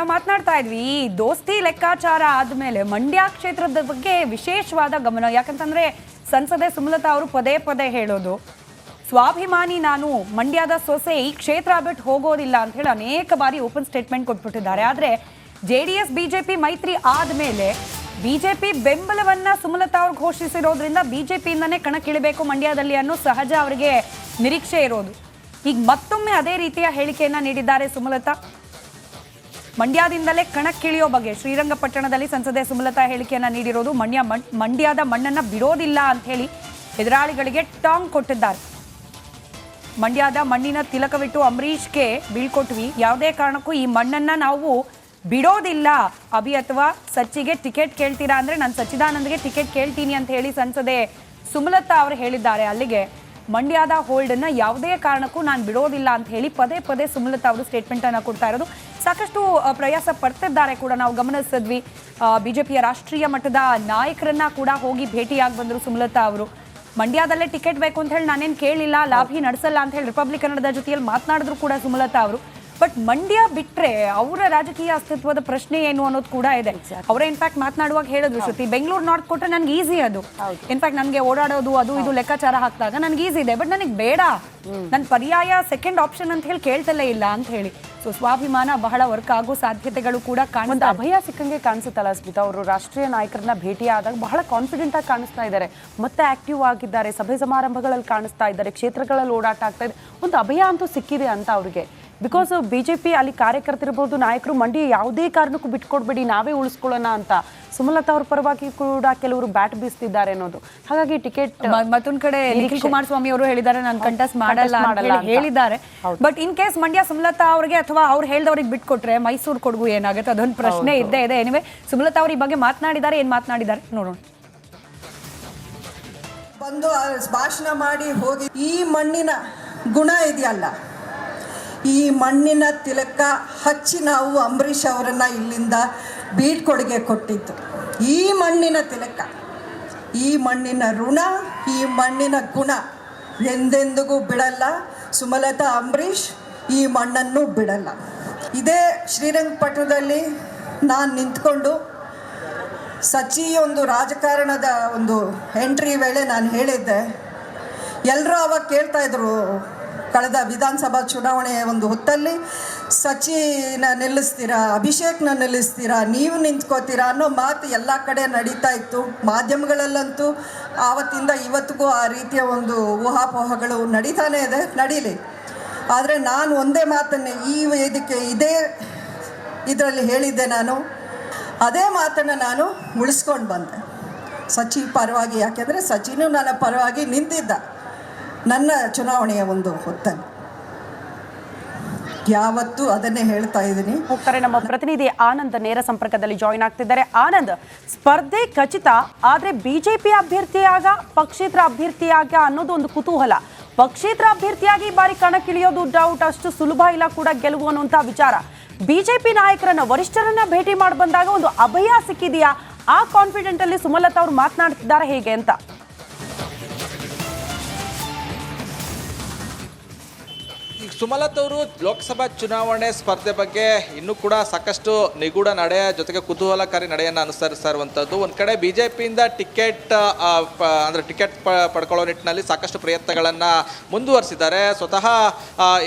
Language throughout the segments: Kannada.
ನಾವು ಮಾತನಾಡ್ತಾ ಇದ್ವಿ ಈ ದೋಸ್ತಿ ಲೆಕ್ಕಾಚಾರ ಆದ್ಮೇಲೆ ಮಂಡ್ಯ ಕ್ಷೇತ್ರದ ಬಗ್ಗೆ ವಿಶೇಷವಾದ ಗಮನ. ಯಾಕಂತಂದ್ರೆ ಸಂಸದೆ ಸುಮಲತಾ ಅವರು ಪದೇ ಪದೇ ಹೇಳೋದು ಸ್ವಾಭಿಮಾನಿ ನಾನು, ಮಂಡ್ಯದ ಸೊಸೆ, ಈ ಕ್ಷೇತ್ರ ಬಿಟ್ಟು ಹೋಗೋದಿಲ್ಲ ಅಂತ ಹೇಳಿ ಅನೇಕ ಬಾರಿ ಓಪನ್ ಸ್ಟೇಟ್ಮೆಂಟ್ ಕೊಟ್ಬಿಟ್ಟಿದ್ದಾರೆ. ಆದ್ರೆ ಜೆಡಿಎಸ್ ಬಿಜೆಪಿ ಮೈತ್ರಿ ಆದ್ಮೇಲೆ ಬಿಜೆಪಿ ಬೆಂಬಲವನ್ನ ಸುಮಲತಾ ಅವರು ಘೋಷಿಸಿರೋದ್ರಿಂದ ಬಿಜೆಪಿಯಿಂದನೇ ಕಣಕ್ಕಿಳಿಬೇಕು ಮಂಡ್ಯದಲ್ಲಿ ಅನ್ನೋ ಸಹಜ ಅವರಿಗೆ ನಿರೀಕ್ಷೆ ಇರೋದು. ಈಗ ಮತ್ತೊಮ್ಮೆ ಅದೇ ರೀತಿಯ ಹೇಳಿಕೆಯನ್ನ ನೀಡಿದ್ದಾರೆ ಸುಮಲತಾ. ಮಂಡ್ಯದಿಂದಲೇ ಕಣಕ್ಕಿಳಿಯೋ ಬಗ್ಗೆ ಶ್ರೀರಂಗಪಟ್ಟಣದಲ್ಲಿ ಸಂಸದೆ ಸುಮಲತಾ ಹೇಳಿಕೆಯನ್ನ ನೀಡಿರೋದು. ಮಂಡ್ಯದ ಮಣ್ಣನ್ನ ಬಿಡೋದಿಲ್ಲ ಅಂತ ಹೇಳಿ ಎದುರಾಳಿಗಳಿಗೆ ಟಾಂಗ್ ಕೊಟ್ಟಿದ್ದಾರೆ. ಮಂಡ್ಯದ ಮಣ್ಣಿನ ತಿಲಕವಿಟ್ಟು ಅಂಬರೀಷ್ಗೆ ಬೀಳ್ಕೊಟ್ವಿ, ಯಾವುದೇ ಕಾರಣಕ್ಕೂ ಈ ಮಣ್ಣನ್ನ ನಾವು ಬಿಡೋದಿಲ್ಲ. ಅಭಿ ಅಥವಾ ಸಚ್ಚಿಗೆ ಟಿಕೆಟ್ ಕೇಳ್ತೀರಾ ಅಂದ್ರೆ ನಾನು ಸಚ್ಚಿದಾನಂದ್ಗೆ ಟಿಕೆಟ್ ಕೇಳ್ತೀನಿ ಅಂತ ಹೇಳಿ ಸಂಸದೆ ಸುಮಲತಾ ಅವರು ಹೇಳಿದ್ದಾರೆ. ಅಲ್ಲಿಗೆ ಮಂಡ್ಯದ ಹೋಲ್ಡನ್ನ ಯಾವುದೇ ಕಾರಣಕ್ಕೂ ನಾನು ಬಿಡೋದಿಲ್ಲ ಅಂತ ಹೇಳಿ ಪದೇ ಪದೇ ಸುಮಲತಾ ಅವರು ಸ್ಟೇಟ್ಮೆಂಟ್ ಅನ್ನು ಕೊಡ್ತಾ ಇರೋದು. ಸಾಕಷ್ಟು ಪ್ರಯಾಸ ಪಡ್ತಿದ್ದಾರೆ ಕೂಡ ನಾವು ಗಮನಿಸಿದ್ವಿ. ಬಿಜೆಪಿಯ ರಾಷ್ಟ್ರೀಯ ಮಟ್ಟದ ನಾಯಕರನ್ನ ಕೂಡ ಹೋಗಿ ಭೇಟಿಯಾಗಿ ಬಂದರು ಸುಮಲತಾ ಅವರು. ಮಂಡ್ಯದಲ್ಲೇ ಟಿಕೆಟ್ ಬೇಕು ಅಂತ ಹೇಳಿ ನಾನೇನು ಕೇಳಿಲ್ಲ, ಲಾಭಿ ನಡೆಸಲ್ಲ ಅಂತ ಹೇಳಿ ರಿಪಬ್ಲಿಕ್ ಕನ್ನಡದ ಜೊತೆಯಲ್ಲಿ ಮಾತನಾಡಿದ್ರು ಕೂಡ ಸುಮಲತಾ ಅವರು. ಬಟ್ ಮಂಡ್ಯ ಬಿಟ್ರೆ ಅವರ ರಾಜಕೀಯ ಅಸ್ತಿತ್ವದ ಪ್ರಶ್ನೆ ಏನು ಅನ್ನೋದು ಕೂಡ ಇದೆ. ಅವರೇ ಇನ್ಫ್ಯಾಕ್ಟ್ ಮಾತನಾಡುವಾಗ ಹೇಳಿದ್ರು, ಶ್ರುತಿ ಬೆಂಗಳೂರು ನಾರ್ತ್ ಕೊಟ್ಟರೆ ನನ್ಗೆ ಈಸಿ, ಅದು ಇನ್ಫ್ಯಾಕ್ಟ್ ನನಗೆ ಓಡಾಡೋದು ಅದು ಇದು ಲೆಕ್ಕಾಚಾರ ಹಾಕಿದಾಗ ನನ್ಗೆ ಈಸಿ ಇದೆ, ಬಟ್ ನನಗೆ ಬೇಡ, ನನ್ನ ಪರ್ಯಾಯ ಸೆಕೆಂಡ್ ಆಪ್ಷನ್ ಅಂತ ಹೇಳಿ ಕೇಳ್ತಲೇ ಇಲ್ಲ ಅಂತ ಹೇಳಿ. ಸೊ ಸ್ವಾಭಿಮಾನ ಬಹಳ ವರ್ಕ್ ಆಗೋ ಸಾಧ್ಯತೆಗಳು ಕೂಡ ಕಾಣುತ್ತೆ. ಅಭಯ ಸಿಕ್ಕಂಗೆ ಕಾಣಿಸುತ್ತಲ್ಲ ಸ್ಮಿತಾ, ಅವರು ರಾಷ್ಟ್ರೀಯ ನಾಯಕರನ್ನ ಭೇಟಿ ಆದಾಗ ಬಹಳ ಕಾನ್ಫಿಡೆಂಟ್ ಆಗಿ ಕಾಣಿಸ್ತಾ ಇದ್ದಾರೆ, ಮತ್ತೆ ಆಕ್ಟಿವ್ ಆಗಿದ್ದಾರೆ, ಸಭೆ ಸಮಾರಂಭಗಳಲ್ಲಿ ಕಾಣಿಸ್ತಾ ಇದ್ದಾರೆ, ಕ್ಷೇತ್ರಗಳಲ್ಲಿ ಓಡಾಟ ಆಗ್ತಾ ಇದೆ. ಒಂದು ಅಭಯ ಅಂತೂ ಸಿಕ್ಕಿದೆ ಅಂತ ಅವ್ರಿಗೆ. ಬಿಕಾಸ್ ಬಿಜೆಪಿ ಅಲ್ಲಿ ಕಾರ್ಯಕರ್ತರಿರ್ಬೋದು, ನಾಯಕರು ಮಂಡ್ಯ ಯಾವುದೇ ಕಾರಣಕ್ಕೂ ಬಿಟ್ಕೊಡ್ಬೇಡಿ, ನಾವೇ ಉಳಿಸ್ಕೊಳ್ಳೋಣ ಅಂತ ಸುಮಲತಾ ಅವ್ರ ಪರವಾಗಿ ಕೂಡ ಕೆಲವರು ಬ್ಯಾಟ್ ಬೀಸ್ತಿದ್ದಾರೆ ಅನ್ನೋದು. ಹಾಗಾಗಿ ಟಿಕೆಟ್ ಮತ್ತೊಂದ್ ಕಡೆ ನಿಖಿಲ್ ಕುಮಾರಸ್ವಾಮಿ ಅವರು ಹೇಳಿದ್ದಾರೆ ನಾನು ಕಂಟೆಸ್ಟ್ ಮಾಡಲ್ಲ ಹೇಳಿದ್ದಾರೆ. But in case Mandya Sumalatha ಅವ್ರಿಗೆ ಅಥವಾ ಅವ್ರು ಹೇಳ್ದವ್ರಿಗೆ ಬಿಟ್ಕೊಟ್ರೆ ಮೈಸೂರು ಕೊಡಗು ಏನಾಗುತ್ತೆ, ಅದೊಂದು ಪ್ರಶ್ನೆ ಇದ್ದೇ ಇದೆ. ಎನಿವೆ ಸುಮಲತಾ ಅವ್ರ ಈ ಬಗ್ಗೆ ಮಾತನಾಡಿದ್ದಾರೆ, ಏನ್ ಮಾತನಾಡಿದ್ದಾರೆ ನೋಡೋಣ. ಬಂದು ಭಾಷಣ ಮಾಡಿ ಹೋಗಿ ಈ ಮಣ್ಣಿನ ಗುಣ ಇದೆಯಲ್ಲ, ಈ ಮಣ್ಣಿನ ತಿಲಕ ಹಚ್ಚಿ ನಾವು ಅಂಬರೀಷ್ ಅವರನ್ನ ಇಲ್ಲಿಂದ ಬೀಳ್ಕೊಡುಗೆ ಕೊಟ್ಟಿದ್ದು. ಈ ಮಣ್ಣಿನ ತಿಲಕ, ಈ ಮಣ್ಣಿನ ಋಣ, ಈ ಮಣ್ಣಿನ ಗುಣ ಎಂದೆಂದಿಗೂ ಬಿಡಲ್ಲ. ಸುಮಲತಾ ಅಂಬರೀಷ್ ಈ ಮಣ್ಣನ್ನು ಬಿಡಲ್ಲ. ಇದೇ ಶ್ರೀರಂಗಪಟ್ಟಣದಲ್ಲಿ ನಾನು ನಿಂತ್ಕೊಂಡು ಸಚಿ ಒಂದು ರಾಜಕಾರಣದ ಒಂದು ಎಂಟ್ರಿ ವೇಳೆ ನಾನು ಹೇಳಿದ್ದೆ. ಎಲ್ಲರೂ ಅವಾಗ ಕೇಳ್ತಾ ಇದ್ರು, ಕಳೆದ ವಿಧಾನಸಭಾ ಚುನಾವಣೆಯ ಒಂದು ಹೊತ್ತಲ್ಲಿ ಸಚಿನ ನಿಲ್ಲಿಸ್ತೀರಾ, ಅಭಿಷೇಕ್ನ ನಿಲ್ಲಿಸ್ತೀರಾ, ನೀವು ನಿಂತ್ಕೋತೀರಾ ಅನ್ನೋ ಮಾತು ಎಲ್ಲ ಕಡೆ ನಡೀತಾ ಇತ್ತು. ಮಾಧ್ಯಮಗಳಲ್ಲಂತೂ ಆವತ್ತಿಂದ ಇವತ್ತಿಗೂ ಆ ರೀತಿಯ ಒಂದು ಊಹಾಪೋಹಗಳು ನಡೀತಾನೇ ಇದೆ, ನಡೀಲಿ. ಆದರೆ ನಾನು ಒಂದೇ ಮಾತನ್ನೇ ಈ ವೇದಿಕೆ ಇದರಲ್ಲಿ ಹೇಳಿದ್ದೆ. ನಾನು ಅದೇ ಮಾತನ್ನು ನಾನು ಉಳಿಸ್ಕೊಂಡು ಬಂದೆ ಸಚಿ ಪರವಾಗಿ. ಯಾಕೆಂದರೆ ಸಚಿನೂ ನನ್ನ ಪರವಾಗಿ ನಿಂತಿದ್ದ ನನ್ನ ಚುನಾವಣೆಯ ಒಂದು ಹೊತ್ತಲ್ಲಿ. ಯಾವತ್ತೂ ಅದನ್ನೇ ಹೇಳ್ತಾ ಇದ್ದೀನಿ. ಹೋಗ್ತಾರೆ ನಮ್ಮ ಪ್ರತಿನಿಧಿ ಆನಂದ್ ನೇರ ಸಂಪರ್ಕದಲ್ಲಿ ಜಾಯಿನ್ ಆಗ್ತಿದ್ದಾರೆ. ಆನಂದ್, ಸ್ಪರ್ಧೆ ಖಚಿತ, ಆದ್ರೆ ಬಿಜೆಪಿ ಅಭ್ಯರ್ಥಿಯಾಗ ಪಕ್ಷೇತರ ಅಭ್ಯರ್ಥಿಯಾಗ ಅನ್ನೋದು ಒಂದು ಕುತೂಹಲ. ಪಕ್ಷೇತರ ಅಭ್ಯರ್ಥಿಯಾಗಿ ಈ ಬಾರಿ ಕಣಕ್ಕಿಳಿಯೋದು ಡೌಟ್, ಅಷ್ಟು ಸುಲಭ ಇಲ್ಲ ಕೂಡ ಗೆಲುವು ಅನ್ನುವಂತಹ ವಿಚಾರ. ಬಿಜೆಪಿ ನಾಯಕರನ್ನ ವರಿಷ್ಠರನ್ನ ಭೇಟಿ ಮಾಡಿ ಬಂದಾಗ ಒಂದು ಅಭಯ ಸಿಕ್ಕಿದೆಯಾ? ಆ ಕಾನ್ಫಿಡೆಂಟ್ ಅಲ್ಲಿ ಸುಮಲತಾ ಅವರು ಮಾತನಾಡ್ತಿದ್ದಾರೆ ಹೇಗೆ ಅಂತ? ಸುಮಲತಾ ಅವರು ಲೋಕಸಭಾ ಚುನಾವಣೆ ಸ್ಪರ್ಧೆ ಬಗ್ಗೆ ಇನ್ನೂ ಕೂಡ ಸಾಕಷ್ಟು ನಿಗೂಢ ನಡೆಯ ಜೊತೆಗೆ ಕುತೂಹಲಕಾರಿ ನಡೆಯನ್ನು ಅನುಸರಿಸ್ತಾ ಇರುವಂಥದ್ದು. ಒಂದು ಕಡೆ ಬಿ ಜೆ ಪಿಯಿಂದ ಟಿಕೆಟ್ ಪಡ್ಕೊಳ್ಳೋ ನಿಟ್ಟಿನಲ್ಲಿ ಸಾಕಷ್ಟು ಪ್ರಯತ್ನಗಳನ್ನು ಮುಂದುವರಿಸಿದ್ದಾರೆ. ಸ್ವತಃ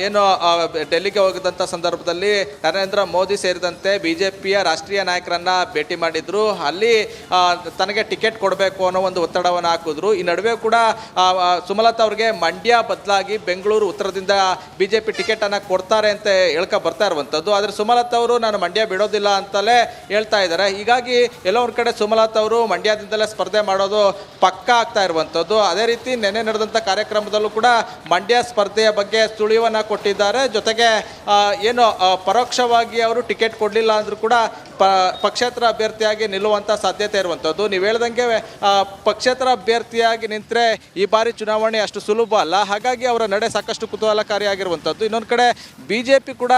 ಏನು ಡೆಲ್ಲಿಗೆ ಹೋಗಿದ್ದಂಥ ಸಂದರ್ಭದಲ್ಲಿ ನರೇಂದ್ರ ಮೋದಿ ಸೇರಿದಂತೆ ಬಿ ಜೆ ಪಿಯ ರಾಷ್ಟ್ರೀಯ ನಾಯಕರನ್ನು ಭೇಟಿ ಮಾಡಿದ್ರು. ಅಲ್ಲಿ ತನಗೆ ಟಿಕೆಟ್ ಕೊಡಬೇಕು ಅನ್ನೋ ಒಂದು ಒತ್ತಡವನ್ನು ಹಾಕಿದ್ರು. ಈ ನಡುವೆ ಕೂಡ ಸುಮಲತಾ ಅವ್ರಿಗೆ ಮಂಡ್ಯ ಬದಲಾಗಿ ಬೆಂಗಳೂರು ಉತ್ತರದಿಂದ ಬಿಜೆಪಿ ಟಿಕೆಟ್ ಅನ್ನ ಕೊಡ್ತಾರೆ ಅಂತ ಹೇಳ್ಕ ಬರ್ತಾ ಇರುವಂಥದ್ದು. ಆದರೆ ಸುಮಲತಾ ಅವರು ನಾನು ಮಂಡ್ಯ ಬಿಡೋದಿಲ್ಲ ಅಂತಲೇ ಹೇಳ್ತಾ ಇದ್ದಾರೆ. ಹೀಗಾಗಿ ಎಲ್ಲೋ ಒಂದು ಕಡೆ ಸುಮಲತಾ ಅವರು ಮಂಡ್ಯದಿಂದಲೇ ಸ್ಪರ್ಧೆ ಮಾಡೋದು ಪಕ್ಕಾ ಆಗ್ತಾ ಇರುವಂಥದ್ದು. ಅದೇ ರೀತಿ ನೆನ್ನೆ ನಡೆದಂಥ ಕಾರ್ಯಕ್ರಮದಲ್ಲೂ ಕೂಡ ಮಂಡ್ಯ ಸ್ಪರ್ಧೆಯ ಬಗ್ಗೆ ಸುಳಿವನ್ನು ಕೊಟ್ಟಿದ್ದಾರೆ. ಜೊತೆಗೆ ಏನು ಪರೋಕ್ಷವಾಗಿ ಅವರು ಟಿಕೆಟ್ ಕೊಡಲಿಲ್ಲ ಅಂದರೂ ಕೂಡ ಪಕ್ಷೇತರ ಅಭ್ಯರ್ಥಿಯಾಗಿ ನಿಲ್ಲುವಂಥ ಸಾಧ್ಯತೆ ಇರುವಂಥದ್ದು. ನೀವು ಹೇಳ್ದಂಗೆ ಪಕ್ಷೇತರ ಅಭ್ಯರ್ಥಿಯಾಗಿ ನಿಂತರೆ ಈ ಬಾರಿ ಚುನಾವಣೆ ಅಷ್ಟು ಸುಲಭ ಅಲ್ಲ. ಹಾಗಾಗಿ ಅವರ ನಡೆ ಸಾಕಷ್ಟು ಕುತೂಹಲಕಾರಿಯಾಗಿರುವಂಥದ್ದು. ಇನ್ನೊಂದು ಕಡೆ ಬಿ ಜೆ ಪಿ ಕೂಡ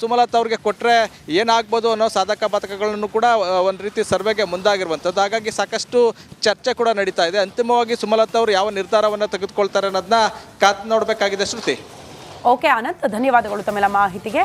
ಸುಮಲತಾ ಅವ್ರಿಗೆ ಕೊಟ್ಟರೆ ಏನಾಗ್ಬೋದು ಅನ್ನೋ ಸಾಧಕ ಬಾಧಕಗಳನ್ನು ಕೂಡ ಒಂದು ರೀತಿ ಸರ್ವೆಗೆ ಮುಂದಾಗಿರುವಂಥದ್ದು. ಹಾಗಾಗಿ ಸಾಕಷ್ಟು ಚರ್ಚೆ ಕೂಡ ನಡೀತಾ ಇದೆ. ಅಂತಿಮವಾಗಿ ಸುಮಲತಾ ಅವರು ಯಾವ ನಿರ್ಧಾರವನ್ನು ತೆಗೆದುಕೊಳ್ತಾರೆ ಅನ್ನೋದನ್ನ ಕಾದು ನೋಡಬೇಕಾಗಿದೆ. ಶ್ರುತಿ. ಓಕೆ ಆನಂದ್, ಧನ್ಯವಾದಗಳು ತಮ್ಮೆಲ್ಲ ಮಾಹಿತಿಗೆ.